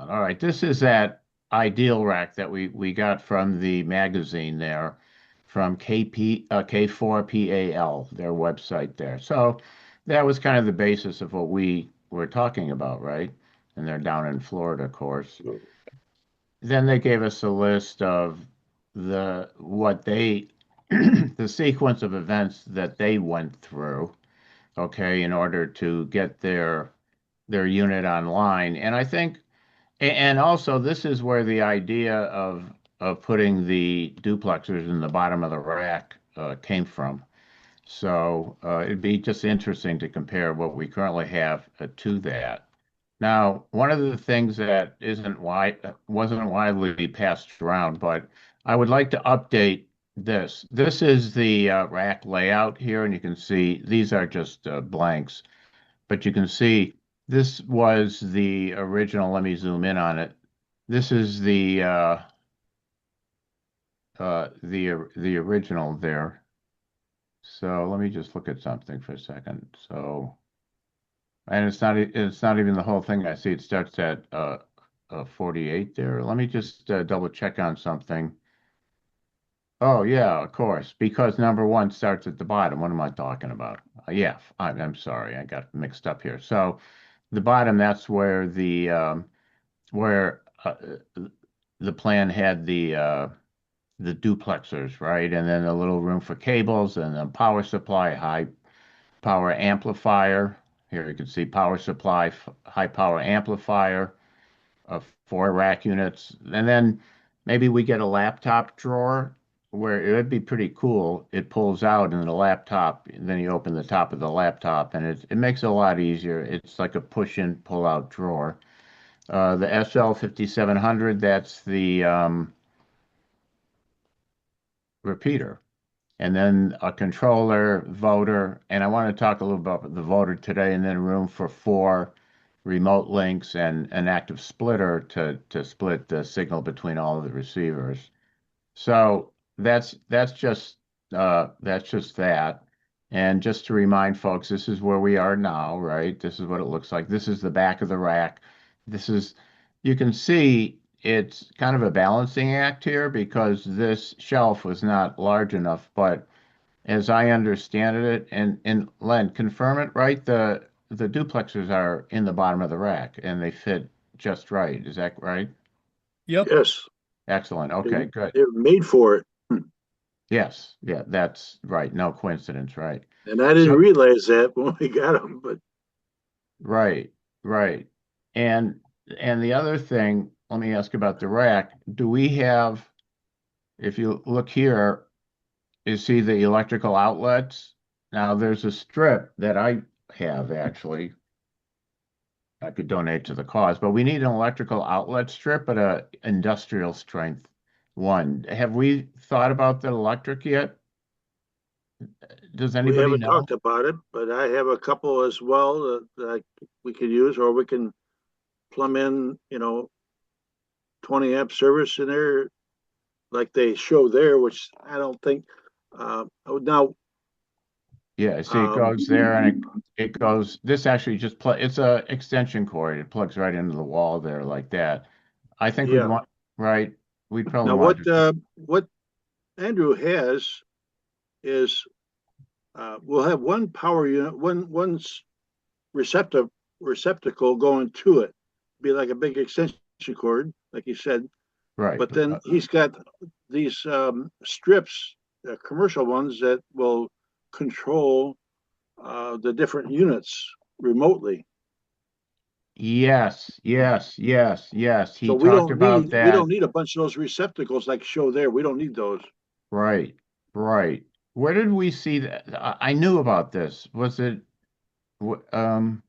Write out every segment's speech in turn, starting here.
on. All right, this is that ideal rack that we got from the magazine there, from K4PAL, their website there. So that was kind of the basis of what we were talking about, right? And they're down in Florida, of course. Then they gave us a list of what they the sequence of events that they went through, okay, in order to get their unit online. And I think, and also this is where the idea of putting the duplexers in the bottom of the rack came from. So it'd be just interesting to compare what we currently have to that. Now, one of the things that wasn't widely passed around, but I would like to update this. This is the rack layout here, and you can see these are just blanks, but you can see this was the original. Let me zoom in on it. This is the original there. So let me just look at something for a second. So, and it's not even the whole thing. I see it starts at 48 there. Let me just double check on something. Oh yeah, of course, because number one starts at the bottom. What am I talking about? Yeah, I'm sorry, I got mixed up here. So the bottom, that's where the plan had the duplexers, right? And then a little room for cables and then power supply, high power amplifier. Here you can see power supply, high power amplifier of 4 rack units. And then maybe we get a laptop drawer where it would be pretty cool. It pulls out in the laptop, and then you open the top of the laptop, and it makes it a lot easier. It's like a push-in, pull-out drawer. The SL 5700, that's the repeater. And then a controller, voter, and I want to talk a little about the voter today, and then room for 4 remote links and an active splitter to split the signal between all of the receivers. So that's just that. And just to remind folks, this is where we are now, right? This is what it looks like. This is the back of the rack. This is, you can see it's kind of a balancing act here because this shelf was not large enough, but as I understand it, and Len, confirm it, right? The duplexers are in the bottom of the rack and they fit just right. Is that right? Yep. Yes, Excellent. they, Okay, good. they're made for it. Yes, yeah, that's right. No coincidence, right? And I didn't So, realize that when we got them, but right, right. And and the other thing, let me ask about the rack. Do we have, if you look here, you see the electrical outlets? Now there's a strip that I have actually. I could donate to the cause, but we need an electrical outlet strip, but a industrial strength one. Have we thought about the electric yet? Does we anybody haven't know? talked about it. But I have a couple as well that we could use, or we can plumb in, 20 amp service in there, like they show there, which I don't think. Now, Yeah, see, it um, goes there and it goes. This actually just plug. It's a extension cord. It plugs right into the wall there like that. I think we'd yeah. want, right? We'd probably Now, want to. what Andrew has is we'll have one power unit, one receptive receptacle going to it, be like a big extension cord, like you said. Right. But then he's got these strips, commercial ones that will control the different units remotely. Yes, yes, yes, yes. So He talked about we that. don't need a bunch of those receptacles like show there. We don't need those. Right, right. Where did we see that? I knew about this. Was it, did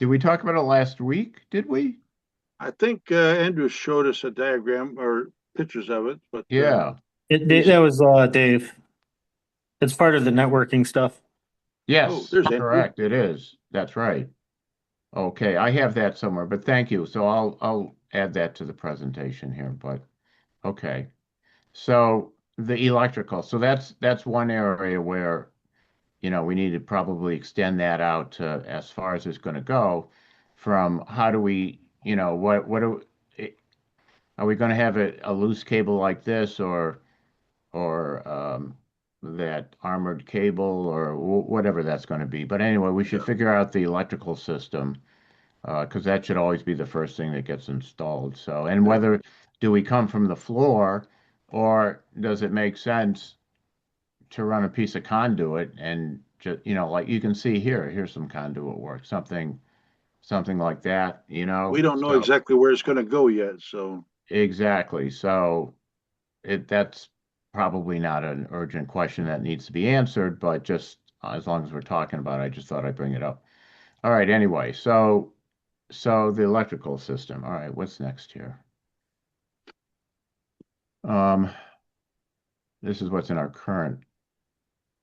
we talk about it last week? Did we? I think Andrew showed us a diagram or pictures of it, but Yeah. he's That was Dave. It's part of the networking stuff. Yes, there's Andrew. correct. It is. That's right. Okay, I have that somewhere, but thank you. So I'll add that to the presentation here, but okay. So the electrical. So that's one area where, we need to probably extend that out to as far as it's going to go from how do we are we going to have a loose cable like this or that armored cable or whatever that's going to be. But anyway, we should Yeah. figure out the electrical system because that should always be the first thing that gets installed. So, and Yeah. whether do we come from the floor or does it make sense to run a piece of conduit and just, like you can see here, here's some conduit work, something like that, We don't know So exactly where it's gonna go yet, so exactly. So that's probably not an urgent question that needs to be answered, but just as long as we're talking about it, I just thought I'd bring it up. All right, anyway, so the electrical system. All right, what's next here? Um, this is what's in our current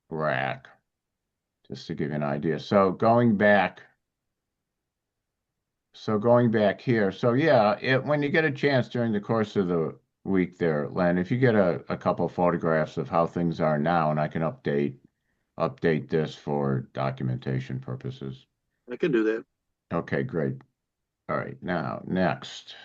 rack, just to give you an idea. So going back here, so yeah, when you get a chance during the course of the week there, Len, if you get a couple photographs of how things are now, and I can update this for documentation purposes. I can do that. Okay, great. All right, now next.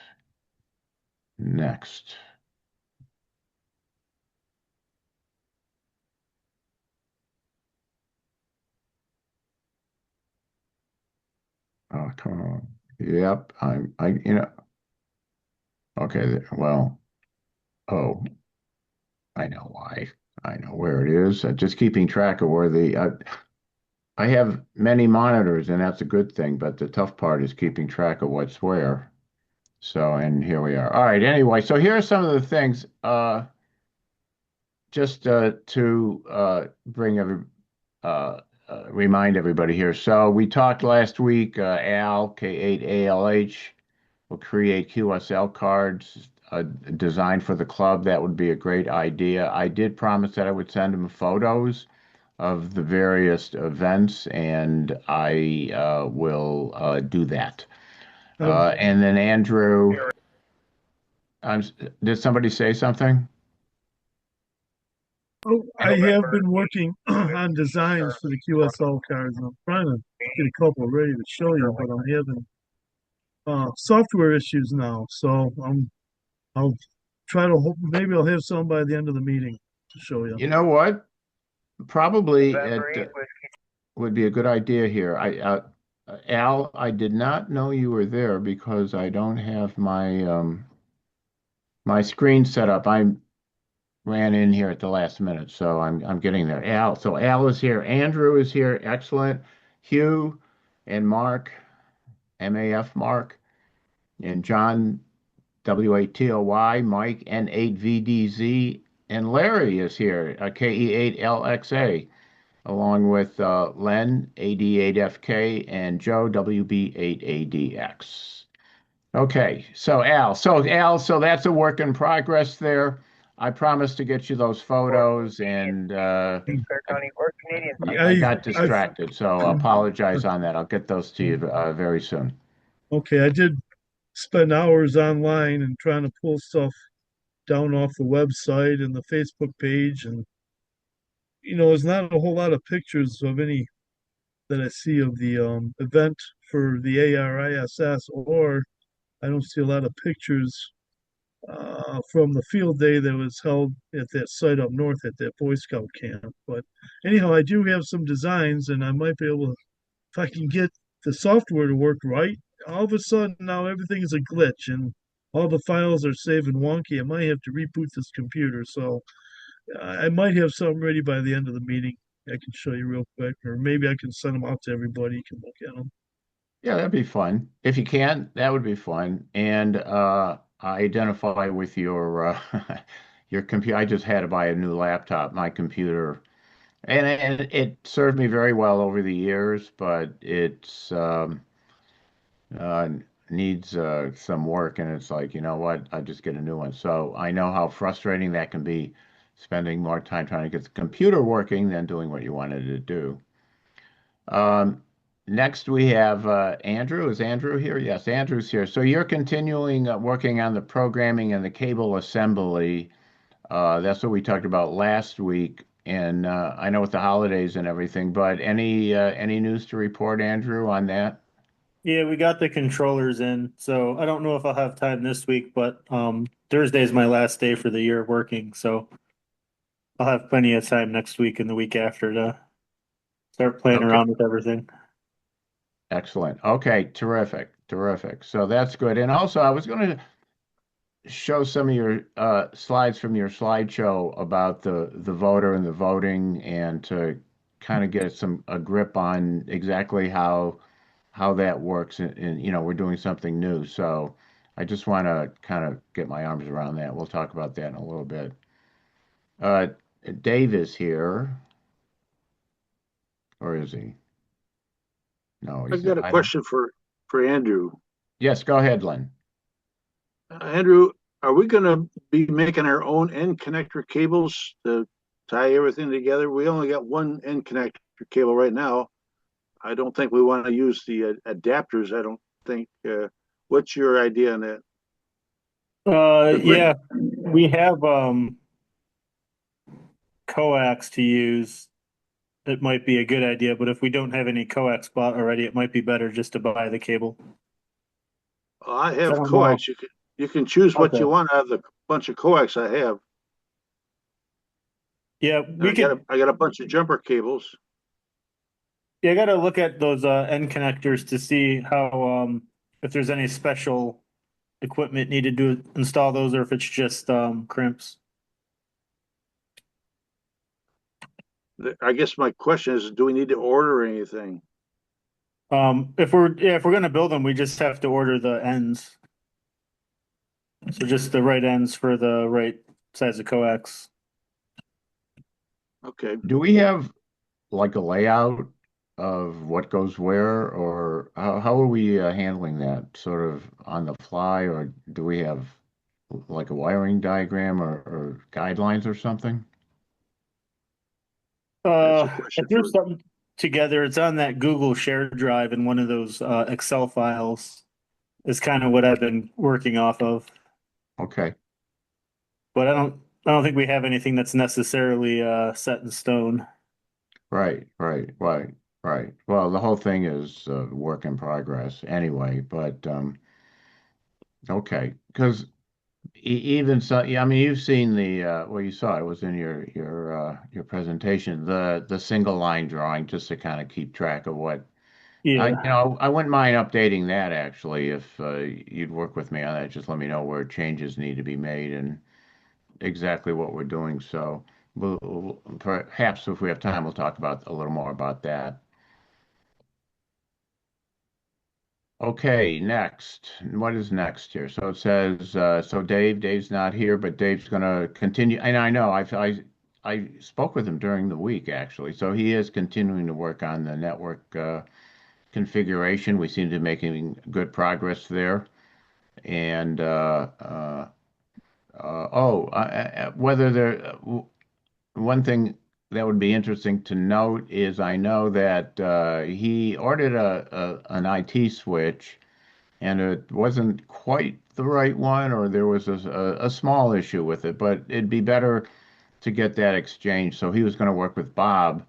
Oh, come on. Yep, okay, well, oh, I know why. I know where it is. Just keeping track of where I have many monitors, and that's a good thing, but the tough part is keeping track of what's where. So, and here we are. All right, anyway, so here are some of the things, just to remind everybody here. So we talked last week, AL, K8ALH, will create QSL cards designed for the club. That would be a great idea. I did promise that I would send him photos of the various events, and I will do that. And then Andrew, I'm, did somebody say something? Oh, I have been working on designs for the QSL cards, and I'm trying to get a couple ready to show you, but I'm having software issues now. So I'll try to hope maybe I'll have some by the end of the meeting to show you. You know what? Probably it would be a good idea here. Al, I did not know you were there because I don't have my screen set up. I ran in here at the last minute, so I'm getting there. Al is here. Andrew is here. Excellent. Hugh and Mark, MAF Mark, and John, WATOY, Mike, N8VDZ, and Larry is here, KE8LXA, along with Len, AD8FK, and Joe, WB8ADX. Okay, so that's a work in progress there. I promised to get you those photos, and I I, got I, distracted, so I apologize on that. I'll get those to you very soon. okay, I did spend hours online and trying to pull stuff down off the website and the Facebook page, and there's not a whole lot of pictures of any that I see of the event for the ARISS, or I don't see a lot of pictures from the field day that was held at that site up north at that Boy Scout camp. But anyhow, I do have some designs, and I might be able to, if I can get the software to work right. All of a sudden, now everything is a glitch, and all the files are saving wonky. I might have to reboot this computer, so I might have something ready by the end of the meeting. I can show you real quick, or maybe I can send them out to everybody. You can look at them. Yeah, that'd be fun. If you can, that would be fun. And I identify with your your computer. I just had to buy a new laptop. My computer, and it served me very well over the years, but it's uh, needs some work. And it's like, you know what? I just get a new one. So I know how frustrating that can be, spending more time trying to get the computer working than doing what you wanted to do. Um, Next, we have Andrew. Is Andrew here? Yes, Andrew's here. So you're continuing working on the programming and the cable assembly. That's what we talked about last week. And I know with the holidays and everything, but any news to report, Andrew, on that? Yeah, we got the controllers in, so I don't know if I'll have time this week, but Thursday is my last day for the year working, so I'll have plenty of time next week and the week after to start playing Okay. around with everything. Excellent. Okay, terrific, terrific. So that's good. And also, I was going to show some of your slides from your slideshow about the voter and the voting, and to kind of get a grip on exactly how that works. And we're doing something new, so I just want to kind of get my arms around that. We'll talk about that in a little bit. Uh, Dave is here, or is he? No, I've he's not. got a I don't. question for Andrew. Yes, go ahead, Len. Andrew, are we going to be making our own end connector cables to tie everything together? We only got one end connector cable right now. I don't think we want to use the adapters. I don't think. What's your idea on that? Yeah, we have coax to use. It might be a good idea, but if we don't have any coax bought already, it might be better just to buy the cable. I I have don't know. coax. You can choose what Okay. you want out of the bunch of coax I have. Yeah, And we could. I got a bunch of jumper cables. Yeah, I got to look at those end connectors to see how if there's any special equipment needed to install those, or if it's just crimps. I guess my question is, do we need to order anything? If we're gonna build them, we just have to order the ends. So just the right ends for the right size of coax. Okay. Do we have like a layout of what goes where, or how are we handling that? Sort of on the fly, or do we have like a wiring diagram or guidelines or something? That's a I question threw for, something together. It's on that Google Share Drive in one of those Excel files. Is kind of what I've been working off of. Okay, But I don't think we have anything that's necessarily set in stone. right. Well, the whole thing is work in progress anyway, but okay, because even so, yeah, I mean, you've seen well, you saw it was in your presentation, the single line drawing, just to kind of keep track of what Yeah. I wouldn't mind updating that actually if you'd work with me on that. Just let me know where changes need to be made and exactly what we're doing. So perhaps if we have time, we'll talk about a little more about that. Okay, next. What is next here? So it says, so Dave's not here, but Dave's going to continue. And I know I spoke with him during the week actually. So he is continuing to work on the network configuration. We seem to be making good progress there. And whether one thing that would be interesting to note is I know that he ordered an IT switch, and it wasn't quite the right one, or there was a small issue with it, but it'd be better to get that exchanged. So he was going to work with Bob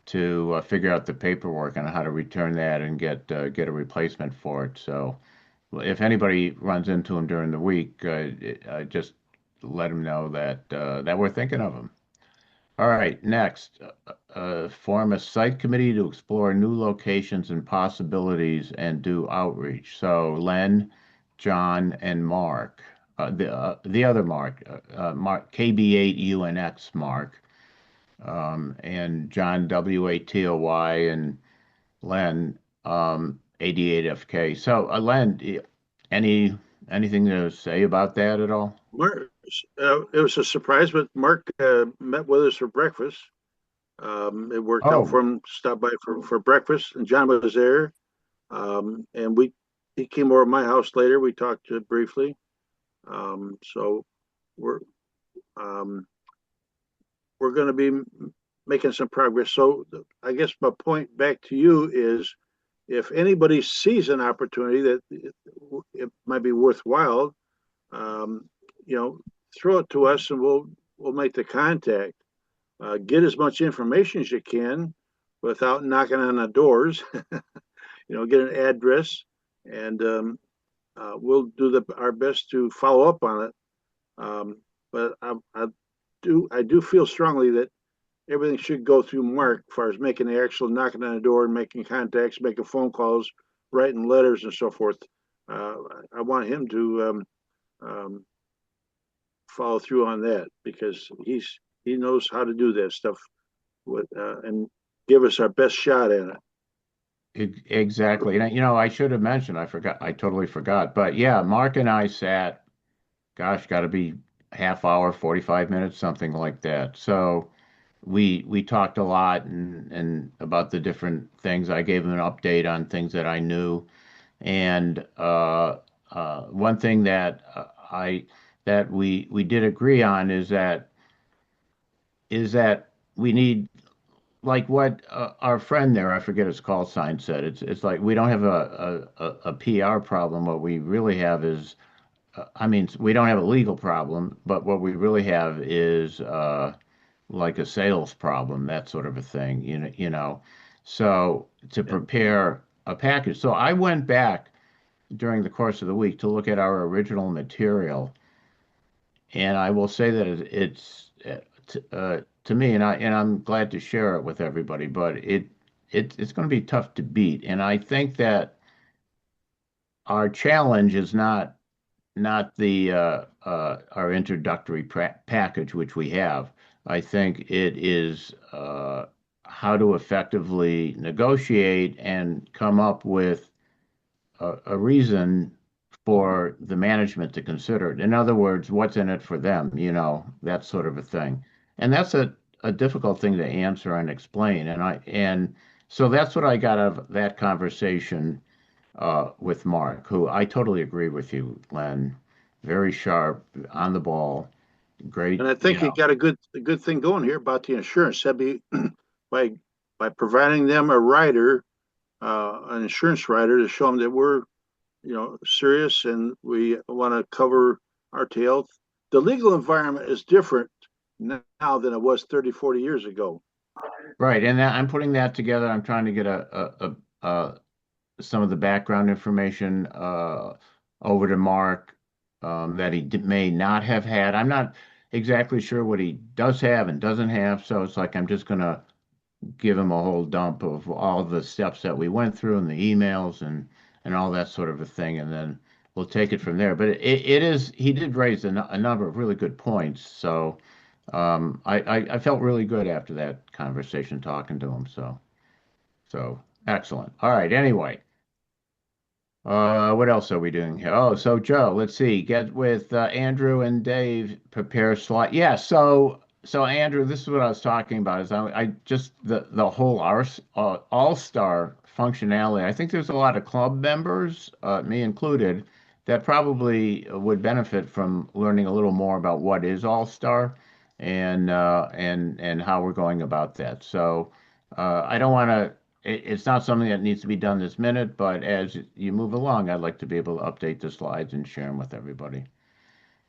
to figure out the paperwork on how to return that and get a replacement for it. So if anybody runs into him during the week, just let him know that we're thinking of him. All right, next, form a site committee to explore new locations and possibilities and do outreach. So Len, John, and Mark, the other Mark, Mark KB8UNX Mark, and John WATOY, and Len 88FK. So Len, any anything to say about that at all? Mark. It was a surprise, but Mark met with us for breakfast. It worked out Oh, for him to stop by for breakfast, and John was there. And he came over to my house later. We talked briefly. So we're um, we're going to be making some progress. So I guess my point back to you is, if anybody sees an opportunity that it might be worthwhile, um, you know, throw it to us and we'll make the contact. Get as much information as you can without knocking on the doors. Get an address. and we'll do our best to follow up on it. But I do feel strongly that everything should go through Mark as far as making the actual knocking on the door and making contacts, making phone calls, writing letters and so forth. I want him to follow through on that because he knows how to do that stuff and give us our best shot at it. Exactly. And, I should have mentioned, I forgot, I totally forgot. But yeah, Mark and I sat, gosh, got to be half hour, 45 minutes, something like that. So we talked a lot and about the different things. I gave him an update on things that I knew. And one thing that we did agree on is that we need like what our friend there, I forget his call sign said. It's like we don't have a PR problem. What we really have is, I mean, we don't have a legal problem, but what we really have is like a sales problem, that sort of a thing. So to prepare a package. So I went back during the course of the week to look at our original material, and I will say that to me, and I'm glad to share it with everybody, but it's going to be tough to beat. And I think that our challenge is not the our introductory package, which we have. I think it is how to effectively negotiate and come up with a reason for the management to consider it. In other words, what's in it for them, that sort of a thing. And that's a difficult thing to answer and explain. And so that's what I got out of that conversation with Mark, who I totally agree with you, Len. Very sharp, on the ball, And great, I think you got a good thing going here about the insurance. That'd be by by providing them a rider, an insurance rider to show them that we're serious and we want to cover our tail. The legal environment is different now than it was 30, 40 years ago. right. And I'm putting that together. I'm trying to get some of the background information over to Mark that he may not have had. I'm not exactly sure what he does have and doesn't have, so it's like I'm just gonna give him a whole dump of all the steps that we went through and the emails and all that sort of a thing, and then we'll take it from there. But it is he did raise a number of really good points, so I felt really good after that conversation talking to him. So excellent. All right. Anyway. What else are we doing here? Oh, so Joe, let's see. Get with Andrew and Dave. Prepare slide. Yeah. So Andrew, this is what I was talking about. Is I just the whole All-Star functionality. I think there's a lot of club members, me included, that probably would benefit from learning a little more about what is All-Star and how we're going about that. So I don't want to it's not something that needs to be done this minute, but as you move along, I'd like to be able to update the slides and share them with everybody.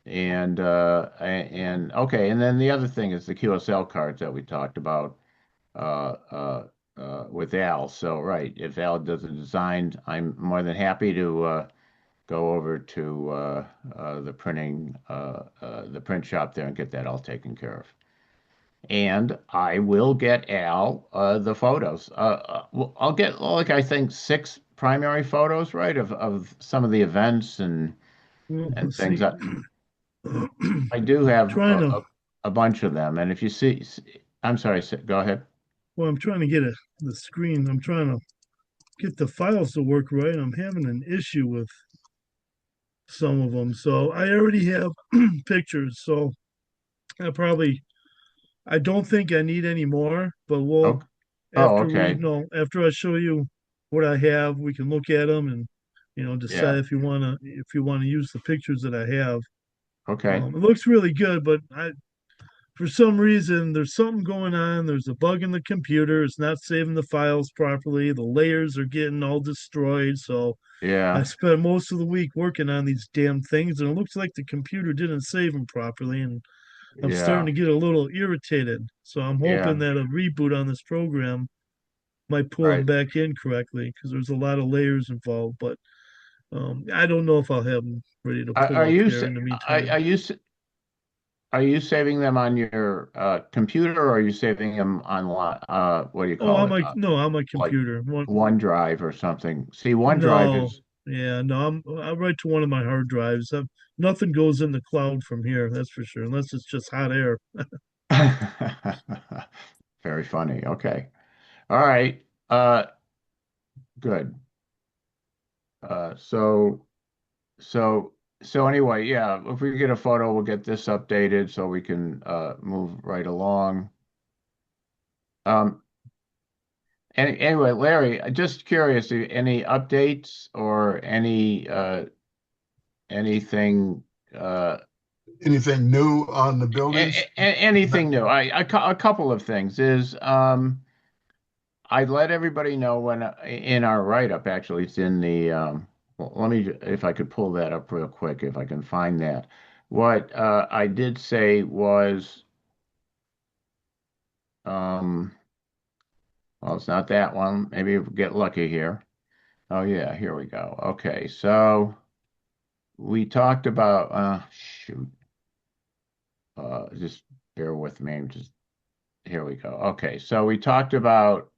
And okay, and then the other thing is the QSL cards that we talked about uh, uh, with Al. So right, if Al does a design, I'm more than happy to go over to the print shop there and get that all taken care of. And I will get Al the photos. I'll get like I think 6 primary photos, right, of some of the events Well, and let's things see. that I do have Trying to, a bunch of them. And if you see, I'm sorry, go ahead. well, I'm trying to get the screen. I'm trying to get the files to work right. I'm having an issue with some of them. So I already have pictures. So I probably, I don't think I need any more, but Oh, we'll, oh, after we, okay, after I show you what I have, we can look at them and, decide yeah, if you want to use the pictures that I have. okay, It looks really good, but for some reason, there's something going on. There's a bug in the computer. It's not saving the files properly. The layers are getting all destroyed. So I yeah, spent most of the week working on these damn things, and it looks like the computer didn't save them properly. And I'm starting yeah, to get a little irritated. So I'm hoping yeah, that a reboot on this program might pull them right, back in correctly because there's a lot of layers involved. But I don't know if I'll have them ready to pull Are up you here in the meantime. are you saving them on your computer, or are you saving them online? What do you Oh, call it? on my Like computer. OneDrive or something. See, OneDrive No, is yeah, no, I'll write to one of my hard drives. Nothing goes in the cloud from here, that's for sure, unless it's just hot air. very funny. Okay. All right. Uh, good. Uh, so so so anyway, yeah, if we get a photo, we'll get this updated so we can move right along. Um, anyway, Larry, just curious, any updates or anything uh Anything new on the buildings? anything new? A couple of things is I let everybody know when in our write-up, actually, it's in the well, let me if I could pull that up real quick, if I can find that. What I did say was um well, it's not that one. Maybe we'll get lucky here. Oh yeah, here we go. Okay, so we talked about shoot. Just bear with me. Just here we go. Okay, so we talked about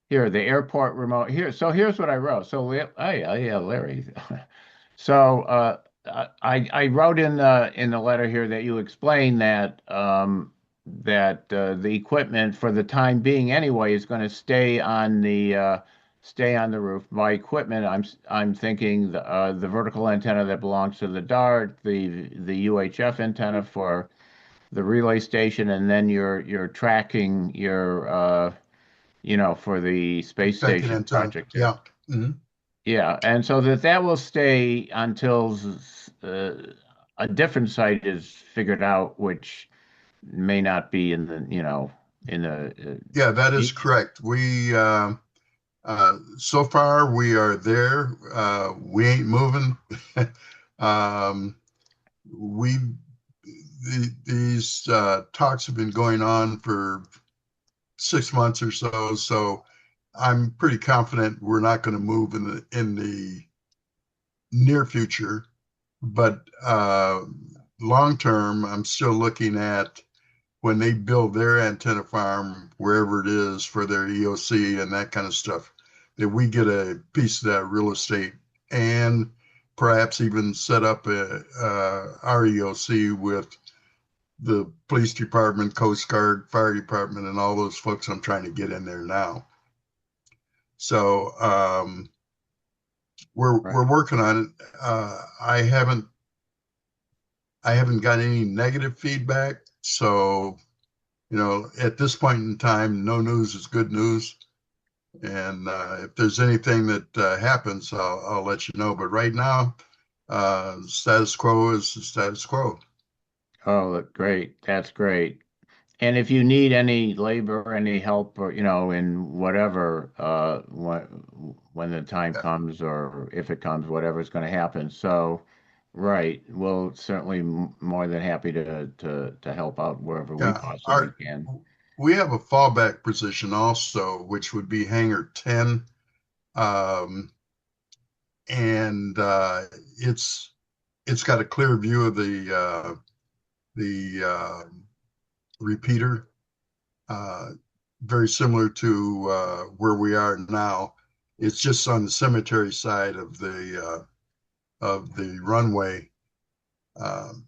here the airport remote here. So here's what I wrote. So oh yeah, Larry. So I wrote in the letter here that you explained that the equipment for the time being anyway is going to stay on the roof. By equipment, I'm thinking the vertical antenna that belongs to the DART, the UHF antenna for the relay station, and then you're tracking your for the space Second station antenna. project there. Yeah. Mhm. Yeah, and so that will stay until uh, a different site is figured out, which may not be in the in the Yeah, that is future. correct. So far we are there. We ain't moving. um, we these talks have been going on for 6 months or so. So I'm pretty confident we're not going to move in the near future. But long term, I'm still looking at when they build their antenna farm, wherever it is for their EOC and that kind of stuff, that we get a piece of that real estate and perhaps even set up our EOC with the police department, Coast Guard, fire department, and all those folks I'm trying to get in there now. So we're Right. working on it. I haven't got any negative feedback. So, at this point in time, no news is good news. And if there's anything that happens, I'll let you know. But right now, status quo is the status quo. Oh, great. That's great. And if you need any labor, any help, or in whatever, when the time Yeah, comes, or if it comes, whatever's going to happen. So, right, we'll certainly more than happy to help out wherever we yeah. possibly can. We have a fallback position also, which would be hangar 10. Um, and it's got a clear view of the repeater, uh, very similar to where we are now. It's just on the cemetery side of the runway. Um,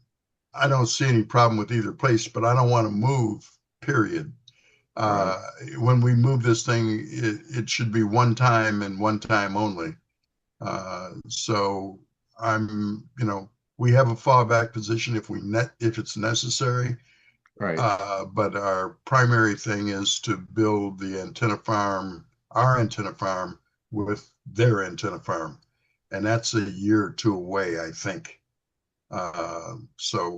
I don't see any problem with either place, but I don't want to move. Period. Right. Uh, when we move this thing, it should be one time and one time only. So we have a fallback position if it's necessary. Right. But our primary thing is to build the antenna farm, our antenna farm, with their antenna farm, and that's a year or two away, I think. So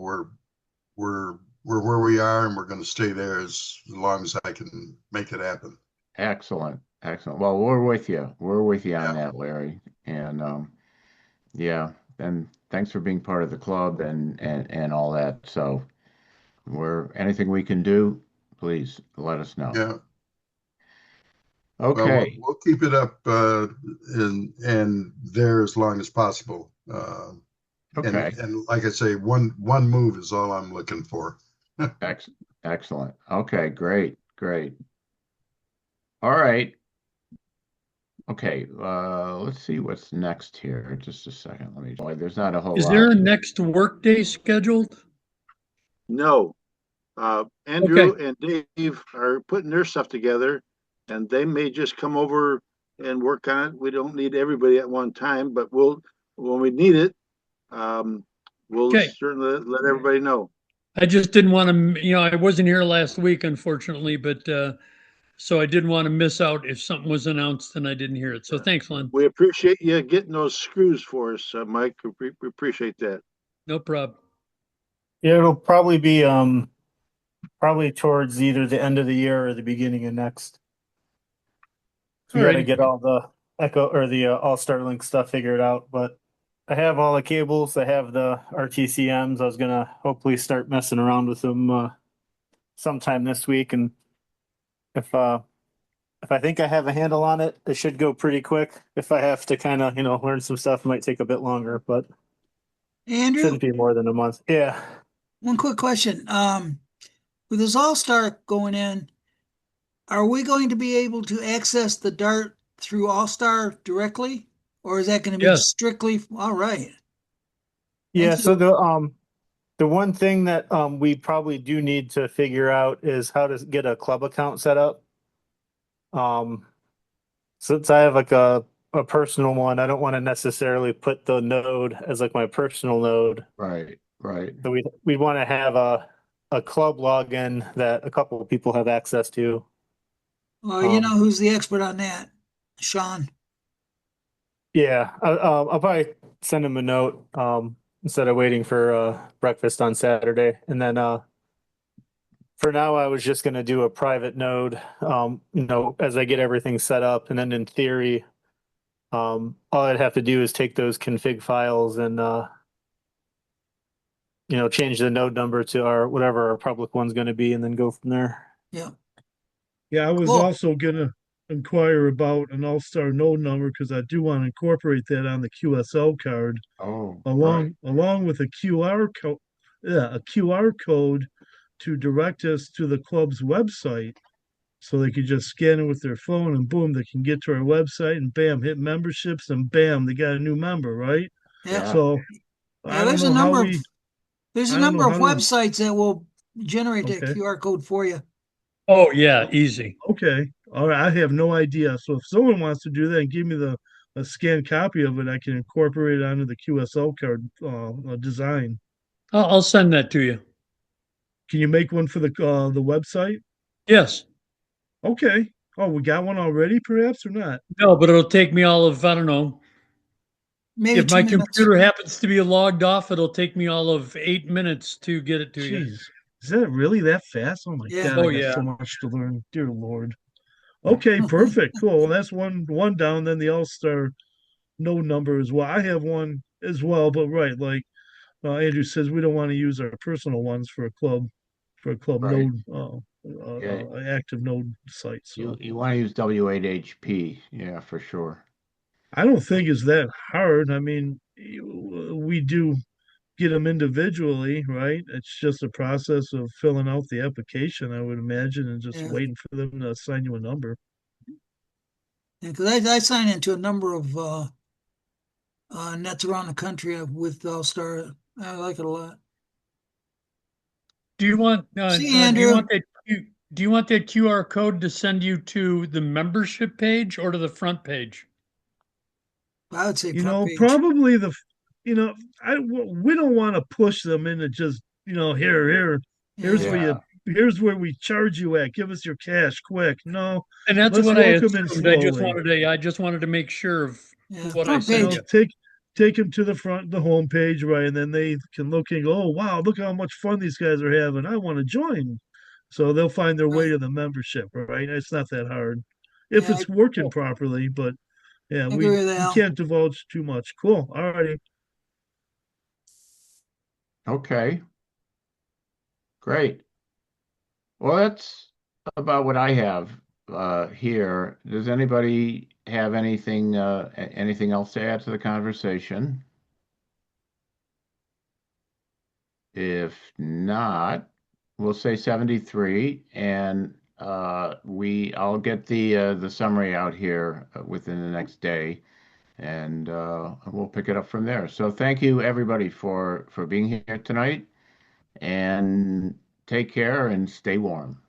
we're where we are, and we're going to stay there as long as I can make it happen. Excellent. Excellent. Well, we're with you. We're with you on Yeah, that, Larry. And yeah, and thanks for being part of the club and all that. So, we're anything we can do, please let us know. yeah. Well, Okay, we'll keep it up and there as long as possible. okay, And like I say, one move is all I'm looking for. Ex excellent. Okay, great, great. All right. Okay, let's see what's next here. Just a second. Let me, boy, there's not a whole Is there lot. a next workday scheduled? No, Okay, Andrew and Dave are putting their stuff together, and they may just come over and work on it. We don't need everybody at one time, but when we need it, um, we'll okay. certainly let everybody know. I just didn't want to, I wasn't here last week, unfortunately, but so I didn't want to miss out if something was announced and I didn't hear it. So thanks, Len. We appreciate you getting those screws for us, Mike. We appreciate that. No problem. Yeah, it'll probably be probably towards either the end of the year or the beginning of next. So we got to Alrighty. get all the Echo or the All Starlink stuff figured out. But I have all the cables. I have the RTCMs. I was gonna hopefully start messing around with them sometime this week, and if uh if I think I have a handle on it, it should go pretty quick. If I have to kind of learn some stuff, it might take a bit longer, but Andrew, shouldn't be more than a month. Yeah. one quick question. With this All-Star going in, are we going to be able to access the Dart through All-Star directly? Or is that going to be Yes. strictly, all right. Yeah, Thank so you. the one thing that we probably do need to figure out is how to get a club account set up. Since I have like a personal one, I don't want to necessarily put the node as like my personal node. Right, right. So we want to have a club login that a couple of people have access to. Well, you know who's the expert on that? Sean. Yeah, I'll probably send him a note instead of waiting for breakfast on Saturday. And then for now, I was just going to do a private node, as I get everything set up. And then in theory, all I'd have to do is take those config files and change the node number to our whatever our public one's going to be, and then go from there. Yeah. Yeah, I was Cool. also gonna inquire about an all-star node number because I do want to incorporate that on the QSL card Oh, right. along with a QR code. Yeah, a QR code to direct us to the club's website. So they could just scan it with their phone and boom, they can get to our website and bam, hit memberships and bam, they got a new member, right? Yeah. So Yeah, I don't know how we there's a I don't know number of how to websites that will generate that okay. QR code for you. Oh, yeah, easy. Okay. All right. I have no idea. So if someone wants to do that and give me a scanned copy of it, I can incorporate it onto the QSL card design. I'll send that to you. Can you make one for the website? Yes. Okay. Oh, we got one already, perhaps or not? No, but it'll take me all of, I don't know. Maybe If my 2 minutes. computer happens to be logged off, it'll take me all of 8 minutes to get it to you. Jeez, is that really that fast? Oh my Yeah. God, Oh, I got yeah. so much to learn. Dear Lord. Okay, perfect. Cool. Well, that's one down. Then the All-Star no number as well. I have one as well, but right, like Andrew says, we don't want to use our personal ones for a club Right. node Yeah, active node site. So you want to use W8HP. Yeah, for sure. I don't think it's that hard. I mean, we do get them individually, right? It's just a process of filling out the application, I would imagine, and just Yeah. waiting for them to assign you a number. Because I sign into a number of nets around the country with All-Star. I like it a lot. Do you want See, do you Andrew. want that do you want that QR code to send you to the membership page or to the front page? I would say You front know, page. probably we don't want to push them into just here's Yeah. where here's where we charge you at. Give us your cash quick. No, And that's let's what I welcome in assumed. slowly. I just wanted to make sure of Yeah, what I front You sent page. know, you. take them to the front, the home page, right, and then they can look and go, oh wow, look how much fun these guys are having. I want to join. So they'll find their way Right. to the membership, right? It's not that hard if Yeah, it's working properly, but yeah, I agree with we Al. can't divulge too much. Cool. All righty. Okay, great. Well, that's about what I have here. Does anybody have anything else to add to the conversation? If not, we'll say 73, and I'll get the summary out here within the next day, and we'll pick it up from there. So thank you everybody for being here tonight, and take care and stay warm.